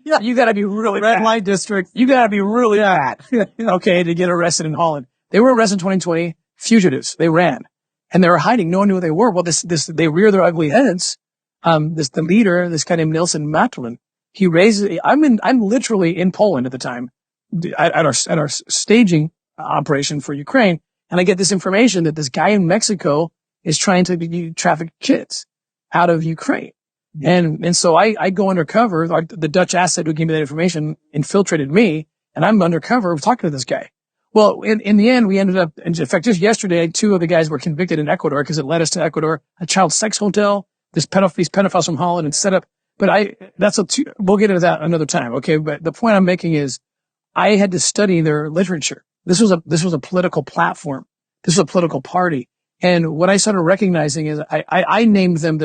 Yeah. You gotta be really Red bad. light district. You gotta be really bad, okay, to get arrested in Holland. They were arrested in 2020, fugitives. They ran. And they were hiding. No one knew who they were. Well, they rear their ugly heads. The leader, this guy named Nelson Matterlin, he raises, I'm literally in Poland at the time at our staging operation for Ukraine. And I get this information that this guy in Mexico is trying to traffic kids out of Ukraine. And so I go undercover. The Dutch asset who gave me that information infiltrated me, and I'm undercover talking to this guy. Well, in the end, we ended up, in fact, just yesterday, 2 of the guys were convicted in Ecuador because it led us to Ecuador, a child sex hotel, these pedophiles from Holland and set up. But we'll get into that another time. Okay. But the point I'm making is I had to study their literature. This was a political platform. This was a political party. And what I started recognizing is I named them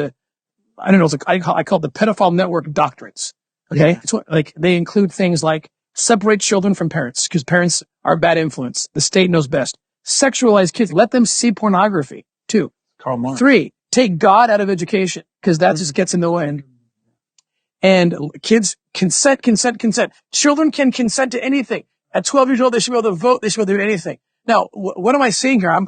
I call it the pedophile network doctrines. Okay. It's they include things like separate children from parents because parents are a bad influence. The state knows best. Sexualize kids. Let them see pornography. 2. Karl Marx. 3, take God out of education because that just gets in the way. And kids consent. Children can consent to anything. At 12 years old, they should be able to vote. They should be able to do anything. Now, what am I seeing here?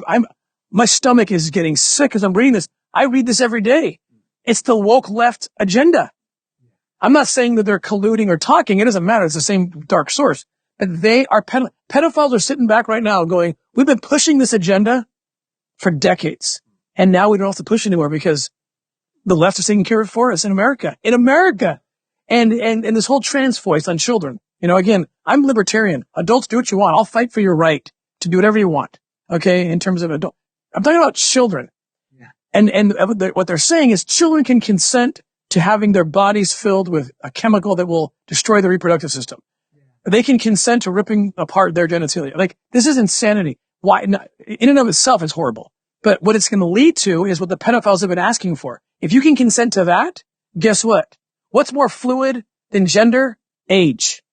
My stomach is getting sick as I'm reading this. I read this every day. It's the woke left agenda. I'm not saying that they're colluding or talking. It doesn't matter. It's the same dark source. But they are pedophiles are sitting back right now going, we've been pushing this agenda for decades. And now we don't have to push anymore because the left is taking care of it for us in America. And this whole trans voice on children. Again, I'm libertarian. Adults, do what you want. I'll fight for your right to do whatever you want. Okay. In terms of adult, I'm talking about children. Yeah. And what they're saying is children can consent to having their bodies filled with a chemical that will destroy the reproductive system. Yeah. They can consent to ripping apart their genitalia. This is insanity. Why? In and of itself is horrible. But what it's going to lead to is what the pedophiles have been asking for. If you can consent to that, guess what? What's more fluid than gender? Age.